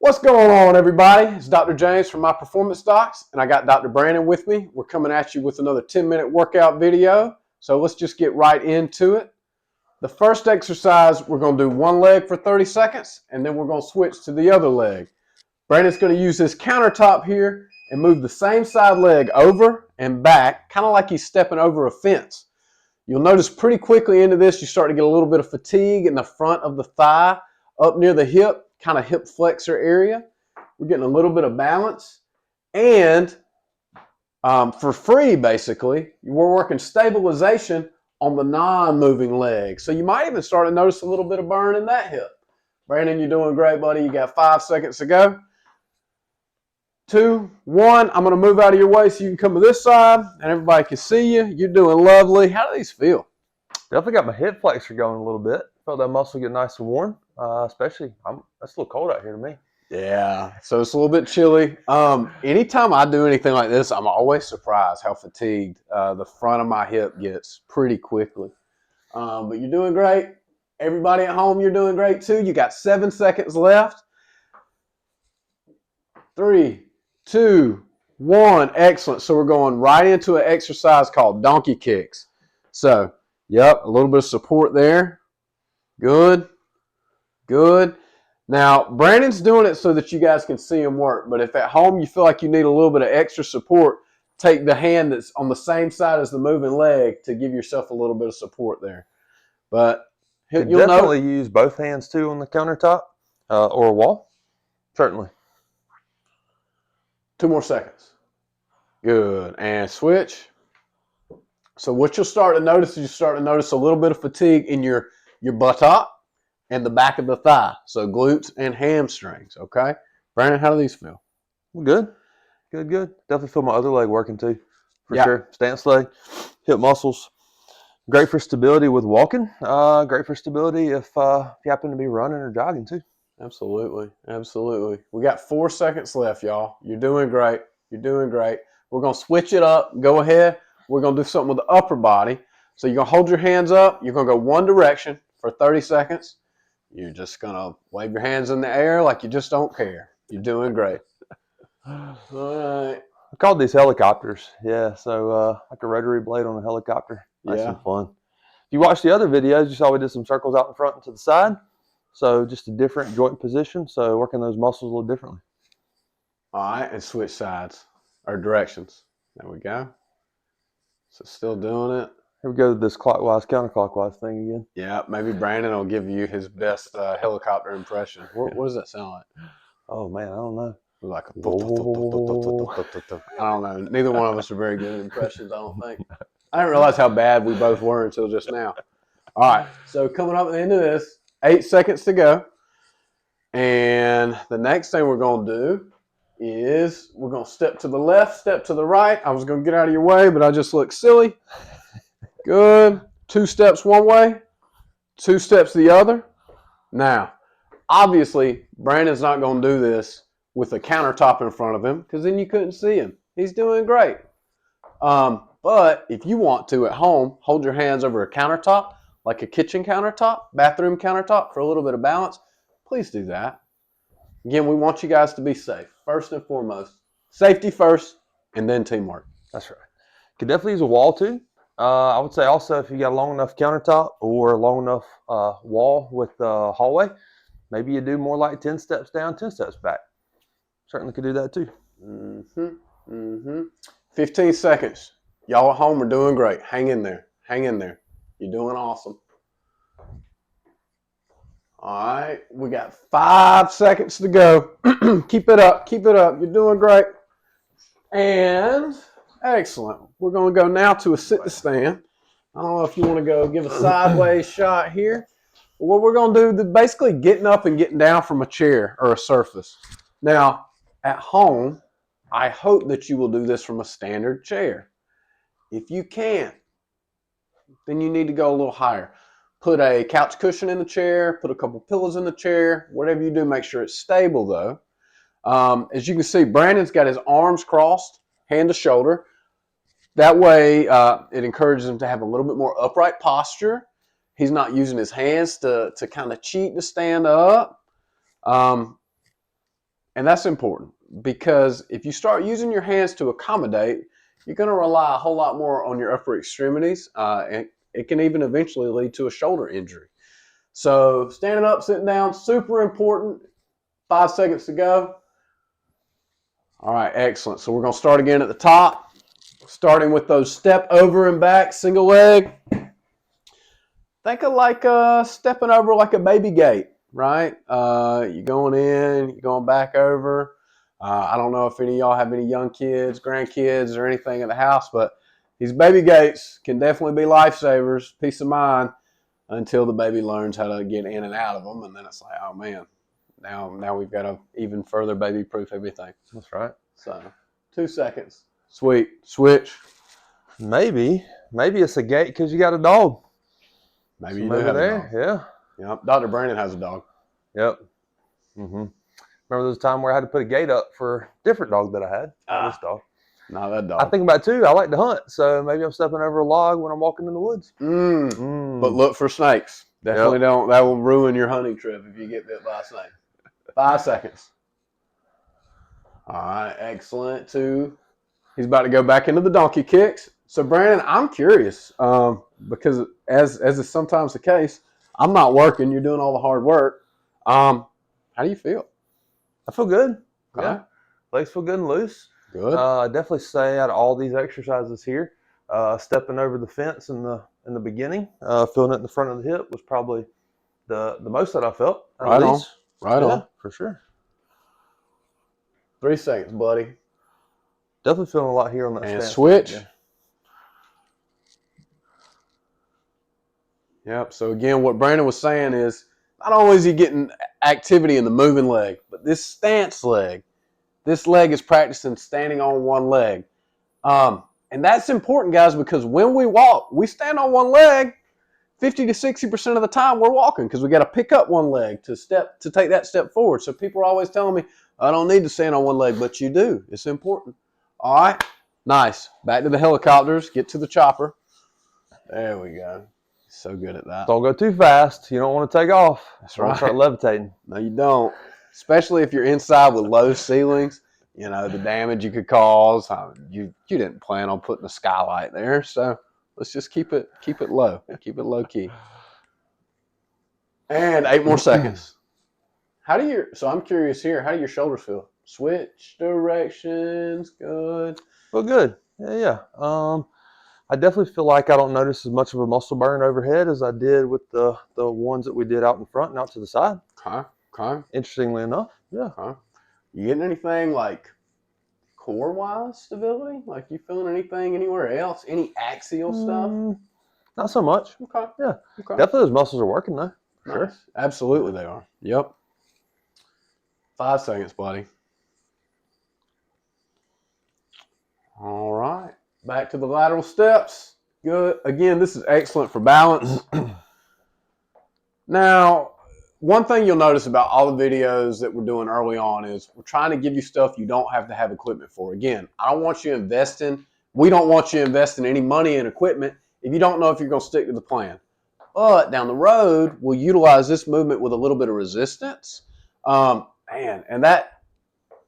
What's going on, everybody? It's Dr. James from My Performance Docs, and I got Dr. Brandon with me. We're coming at you with another 10-minute workout video. So let's just get right into it. The first exercise, we're going to do one leg for 30 seconds, and then we're going to switch to the other leg. Brandon's going to use his countertop here and move the same side leg over and back, kind of like he's stepping over a fence. You'll notice pretty quickly into this, you start to get a little bit of fatigue in the front of the thigh, up near the hip, kind of hip flexor area. We're getting a little bit of balance. And for free, basically, we're working stabilization on the non-moving leg. So you might even start to notice a little bit of burn in that hip. Brandon, you're doing great, buddy. You got 5 seconds to go. 2, 1. I'm going to move out of your way so you can come to this side and everybody can see you. You're doing lovely. How do these feel? Definitely got my hip flexor going a little bit. Felt that muscle get nice and warm, especially, it's a little cold out here to me. Yeah, so it's a little bit chilly. Anytime I do anything like this, I'm always surprised how fatigued the front of my hip gets pretty quickly. But you're doing great. Everybody at home, you're doing great too. You got 7 seconds left. 3, 2, 1. Excellent. So we're going right into an exercise called donkey kicks. So, yep, a little bit of support there. Good. Good. Now, Brandon's doing it so that you guys can see him work. But if at home you feel like you need a little bit of extra support, take the hand that's on the same side as the moving leg to give yourself a little bit of support there. But you'll definitely use both hands too on the countertop or a wall. Certainly. 2 more seconds. Good. And switch. So what you'll start to notice is you start to notice a little bit of fatigue in your buttock and the back of the thigh. So glutes and hamstrings, okay? Brandon, how do these feel? Good. Good. Definitely feel my other leg working too, for sure. Stance leg, hip muscles. Great for stability with walking. Great for stability if you happen to be running or jogging too. Absolutely. Absolutely. We got 4 seconds left, y'all. You're doing great. You're doing great. We're going to switch it up. Go ahead. We're going to do something with the upper body. So you're going to hold your hands up. You're going to go one direction for 30 seconds. You're just going to wave your hands in the air like you just don't care. You're doing great. All right. I called these helicopters. Yeah, so like a rotary blade on a helicopter. Nice and fun. If you watch the other videos, you saw we did some circles out in front and to the side. So just a different joint position. So working those muscles a little differently. All right, and switch sides or directions. There we go. So still doing it. Here we go to this clockwise, counterclockwise thing again. Yeah, maybe Brandon will give you his best helicopter impression. What does that sound like? Oh, man, I don't know. Like a I don't know. Neither one of us are very good at impressions, I don't think. I didn't realize how bad we both were until just now. All right, so coming up at the end of this, 8 seconds to go. And the next thing we're going to do is we're going to step to the left, step to the right. I was going to get out of your way, but I just look silly. Good. 2 steps one way, 2 steps the other. Now, obviously, Brandon's not going to do this with a countertop in front of him because then you couldn't see him. He's doing great. But if you want to at home, hold your hands over a countertop, like a kitchen countertop, bathroom countertop for a little bit of balance. Please do that. Again, we want you guys to be safe. First and foremost, safety first and then teamwork. That's right. Could definitely use a wall too. I would say also if you got a long enough countertop or a long enough wall with the hallway, maybe you do more like 10 steps down, 10 steps back. Certainly could do that too. 15 seconds. Y'all at home are doing great. Hang in there. Hang in there. You're doing awesome. All right. We got 5 seconds to go. Keep it up. Keep it up. You're doing great. And excellent. We're going to go now to a sit to stand. I don't know if you want to go give a sideways shot here. What we're going to do is basically getting up and getting down from a chair or a surface. Now, at home, I hope that you will do this from a standard chair. If you can't, then you need to go a little higher. Put a couch cushion in the chair, put a couple pillows in the chair, whatever you do, make sure it's stable though. As you can see, Brandon's got his arms crossed, hand to shoulder. That way, it encourages him to have a little bit more upright posture. He's not using his hands to kind of cheat to stand up. And that's important because if you start using your hands to accommodate, you're going to rely a whole lot more on your upper extremities, and it can even eventually lead to a shoulder injury. So standing up, sitting down, super important. 5 seconds to go. All right, excellent. So we're going to start again at the top, starting with those step over and back, single leg. Think of like stepping over like a baby gate, right? You're going in, you're going back over. I don't know if any of y'all have any young kids, grandkids, or anything in the house, but these baby gates can definitely be lifesavers, peace of mind, until the baby learns how to get in and out of them. And then it's like, oh man, now we've got to even further baby-proof everything. That's right. So 2 seconds. Sweet. Switch. Maybe it's a gate because you got a dog. Maybe you do have a dog. Yeah. Yep. Dr. Brandon has a dog. Yep. Remember there was a time where I had to put a gate up for a different dog that I had. This dog. No, that dog. I think about it too. I like to hunt, so maybe I'm stepping over a log when I'm walking in the woods. But look for snakes. Definitely don't. That will ruin your hunting trip if you get bit by a snake. 5 seconds. All right, excellent. 2. He's about to go back into the donkey kicks. So Brandon, I'm curious because as is sometimes the case, I'm not working. You're doing all the hard work. How do you feel? I feel good. Okay. Yeah, legs feel good and loose. Good. I definitely say out of all these exercises here, stepping over the fence in the beginning, feeling it in the front of the hip was probably the most that I felt. Right on. Right on. For sure. 3 seconds, buddy. Definitely feeling a lot here on that And stance. switch. Yeah. Yep. So again, what Brandon was saying is not only is he getting activity in the moving leg, but this stance leg, this leg is practicing standing on one leg. And that's important, guys, because when we walk, we stand on one leg 50 to 60% of the time we're walking because we got to pick up one leg to take that step forward. So people are always telling me, I don't need to stand on one leg, but you do. It's important. All right. Nice. Back to the helicopters. Get to the chopper. There we go. So good at that. Don't go too fast. You don't want to take off. That's Don't right. start levitating. No, you don't. Especially if you're inside with low ceilings. You know, the damage you could cause. You didn't plan on putting a skylight there. So let's just keep it low. Keep it low key. And 8 more seconds. So I'm curious here, how do your shoulders feel? Switch directions. Good. Well, good. Yeah. I definitely feel like I don't notice as much of a muscle burn overhead as I did with the ones that we did out in front and out to the side. Okay. Interestingly enough. Yeah. Okay. You getting anything like core-wise stability? Like you feeling anything anywhere else? Any axial stuff? Not so much. Okay. Yeah. Okay. Definitely those muscles are working though. Nice. Sure. Absolutely they are. Yep. 5 seconds, buddy. All right. Back to the lateral steps. Good. Again, this is excellent for balance. Now, one thing you'll notice about all the videos that we're doing early on is we're trying to give you stuff you don't have to have equipment for. Again, I don't want you investing. We don't want you investing any money in equipment if you don't know if you're going to stick to the plan. But down the road, we'll utilize this movement with a little bit of resistance. And that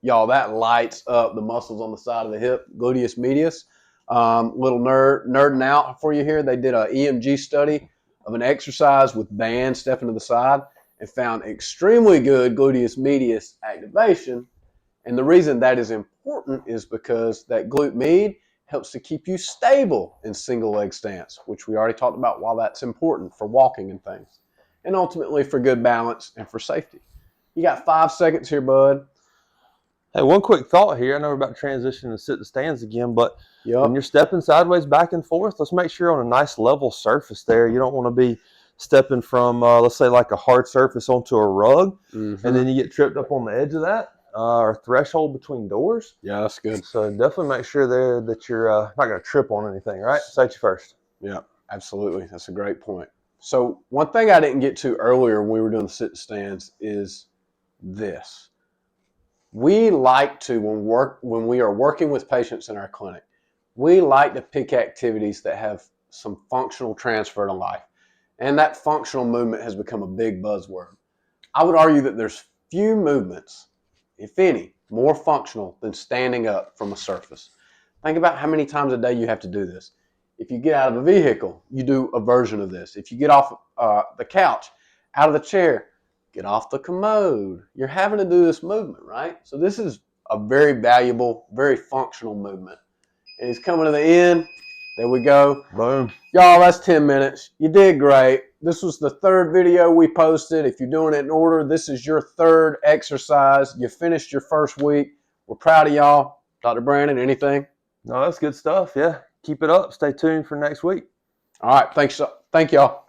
lights up the muscles on the side of the hip, gluteus medius. Little nerding out for you here. They did an EMG study of an exercise with bands stepping to the side and found extremely good gluteus medius activation. And the reason that is important is because that glute med helps to keep you stable in single leg stance, which we already talked about why that's important for walking and things, and ultimately for good balance and for safety. You got 5 seconds here, bud. Hey, one quick thought here. I know we're about to transition to sit to stands again, but Yep. when you're stepping sideways back and forth, let's make sure you're on a nice level surface there. You don't want to be stepping from, let's say, like a hard surface onto a rug, and then you get tripped up on the edge of that or threshold between doors. Yeah, that's good. So definitely make sure there that you're not going to trip on anything, right? Safety first. Yeah, absolutely. That's a great point. So one thing I didn't get to earlier when we were doing the sit stands is this. We like to, when we are working with patients in our clinic, we like to pick activities that have some functional transfer to life. And that functional movement has become a big buzzword. I would argue that there's few movements if any, more functional than standing up from a surface? Think about how many times a day you have to do this. If you get out of a vehicle, you do a version of this. If you get off the couch, out of the chair, get off the commode. You're having to do this movement, right? So this is a very valuable, very functional movement. And it's coming to the end. There we go. Boom. Y'all, that's 10 minutes. You did great. This was the third video we posted. If you're doing it in order, this is your third exercise. You finished your first week. We're proud of y'all. Dr. Brandon, anything? No, that's good stuff. Yeah. Keep it up. Stay tuned for next week. All right. Thank y'all.